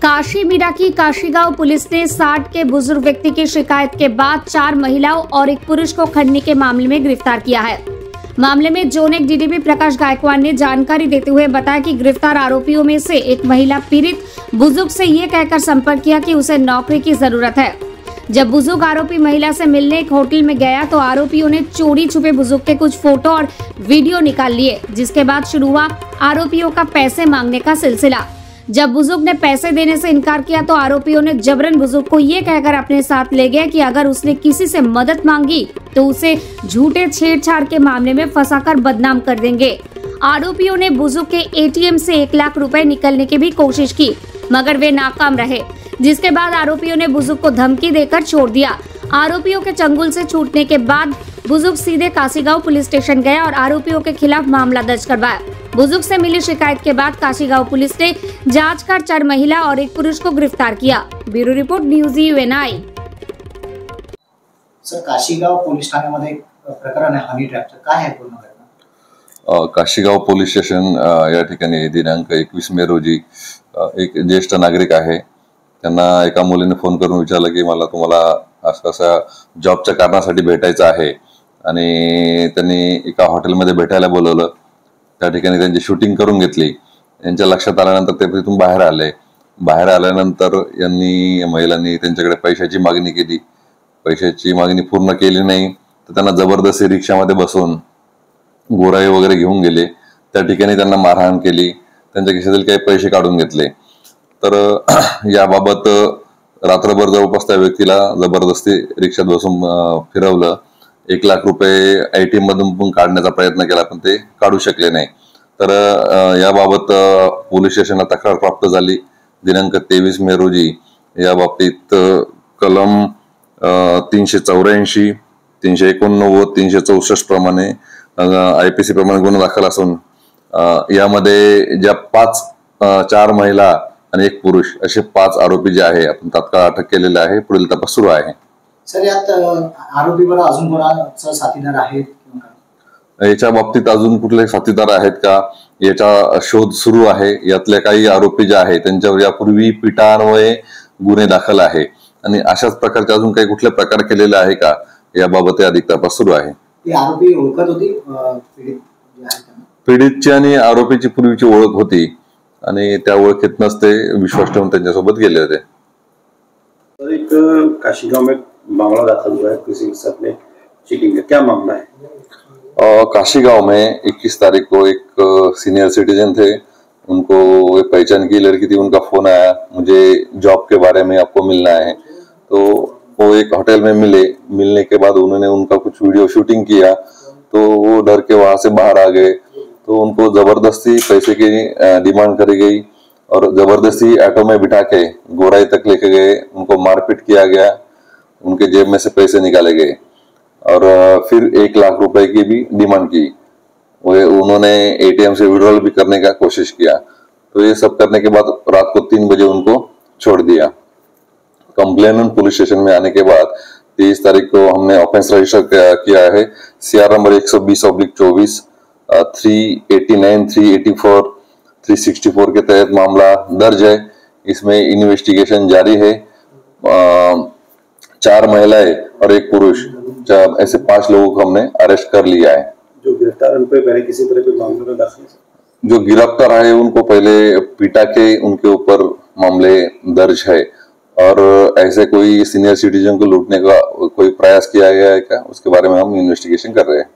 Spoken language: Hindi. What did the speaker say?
काशी मीरा की काशीगांव पुलिस ने 60 के बुजुर्ग व्यक्ति की शिकायत के बाद 4 महिलाओं और एक पुरुष को खंडनी के मामले में गिरफ्तार किया है। मामले में जोन 1 डीडीपी प्रकाश गायकवाड़ ने जानकारी देते हुए बताया कि गिरफ्तार आरोपियों में से एक महिला पीड़ित बुजुर्ग से ये कहकर संपर्क किया कि उसे नौकरी की जरूरत है। जब बुजुर्ग आरोपी महिला से मिलने एक होटल में गया तो आरोपियों ने चोरी छुपे बुजुर्ग के कुछ फोटो और वीडियो निकाल लिए, जिसके बाद शुरू हुआ आरोपियों का पैसे मांगने का सिलसिला। जब बुजुर्ग ने पैसे देने से इनकार किया तो आरोपियों ने जबरन बुजुर्ग को ये कहकर अपने साथ ले गए कि अगर उसने किसी से मदद मांगी तो उसे झूठे छेड़छाड़ के मामले में फंसाकर बदनाम कर देंगे। आरोपियों ने बुजुर्ग के एटीएम से 1 लाख रुपए निकलने की भी कोशिश की, मगर वे नाकाम रहे, जिसके बाद आरोपियों ने बुजुर्ग को धमकी देकर छोड़ दिया। आरोपियों के चंगुल से छूटने के बाद बुजुर्ग सीधे काशीगांव पुलिस स्टेशन गया और आरोपियों के खिलाफ मामला दर्ज करवाया। बुजुर्ग से मिली शिकायत के बाद काशीगांव पुलिस ने जांच कर 4 महिला और एक पुरुष को गिरफ्तार किया। Bureau report news UNI। Sir, Kashigaon police ठाण्यामध्ये प्रकरण आहे हनी ट्रॅपचं, काय आहे पूर्ण घटना? काशीगांव पोलीस स्टेशन या ठिकाणी दिनांक 21 मे रोजी एक ज्येष्ठ नागरिक आहे, त्यांना एका मुलीने फोन करून विचारलं की मला तुम्हाला असा जॉबच्या कारणासाठी भेटायचं आहे आणि त्यांनी एका हॉटेलमध्ये भेटायला बोलवलं। त्या ठिकाणी त्यांची शूटिंग करून घेतली। यांच्या लक्षात आल्यानंतर ते तिथून बाहेर आले। बाहेर आल्यानंतर यांनी महिलांनी त्यांच्याकडे पैशाची मागणी केली। पैशाची मागणी पूर्ण केली नाही तर त्यांना जबरदस्ती रिक्षामध्ये बसवून गोराई वगैरे घेऊन गेले। त्या ठिकाणी त्यांना मारहाण केली, त्यांच्या खिशातील काही पैसे काढून घेतले। तर याबाबत रात्रभर जवळपास त्या व्यक्तीला जबरदस्ती रिक्षात बसून फिरवलं। 1 लाख रुपये ATM मधून पण काढण्याचा प्रयत्न केला पण ते काढू शकले नाही। तर याबाबत पोलीस स्टेशनला तक्रार प्राप्त झाली। दिनांक 23 मे रोजी या बाबतीत कलम 384, 389, 364 प्रमाणे IPC प्रमाणे गुन्हा दाखल असून यामध्ये ज्या 4 महिला आणि एक पुरुष असे 5 आरोपी जे आहे आपण तात्काळ अटक केलेले आहे। पुढील तपास सुरू आहे। सर, यात आरोपीवर अजून कोणाचा साथीदार आहेत? याच्या बाबतीत अजून कुठले साथीदार आहेत का याचा शोध सुरू आहे। यातले काही आरोपी जे आहेत त्यांच्यावर यापूर्वी पिटान्वये गुन्हे दाखल आहे आणि अशाच प्रकारचे अजून काही कुठले प्रकार केलेले आहे का याबाबत अधिक तपास सुरू आहे। ते आरोपी ओळखत होती पीडितची आणि आरोपीची पूर्वीची ओळख होती आणि त्या ओळखीतनच ते विश्वास ठेवून त्यांच्यासोबत गेले होते। एक काशीगांव में मामला दाखल हुआ है किसी के साथ में चीटिंग का, क्या मामला है? काशीगांव में 21 तारीख को एक सीनियर सिटीजन थे, उनको पहचान की लड़की थी। उनका फोन आया, मुझे जॉब के बारे में आपको मिलना है। तो वो एक होटल में मिलने के बाद उन्होंने उनका कुछ वीडियो शूटिंग किया तो वो डर के वहां से बाहर आ गए। तो उनको जबरदस्ती पैसे की डिमांड करी गई और जबरदस्ती ऑटो में बिठा के गोराई तक लेके गए। उनको मारपीट किया गया, उनके जेब में से पैसे निकाले गए और फिर 1 लाख रुपए की भी डिमांड की। उन्होंने ATM से विड्रॉल भी करने का कोशिश किया। तो ये सब करने के बाद रात को 3 बजे उनको छोड़ दिया। कंप्लेनेंट पुलिस स्टेशन में आने के बाद 23 तारीख को हमने ऑफेंस रजिस्टर किया है। CR नंबर 120/24, 389, 384, 364 के तहत मामला दर्ज है। इसमें इन्वेस्टिगेशन जारी है। 4 महिलाएं और एक पुरुष, ऐसे 5 लोगों को हमने अरेस्ट कर लिया है। जो गिरफ्तार उन पे पहले किसी तरह के मामले में दाखिल है? जो गिरफ्तार है उनको पहले पिटा के उनके ऊपर मामले दर्ज है और ऐसे कोई सीनियर सिटीजन को लूटने का कोई प्रयास किया गया है क्या उसके बारे में हम इन्वेस्टिगेशन कर रहे हैं।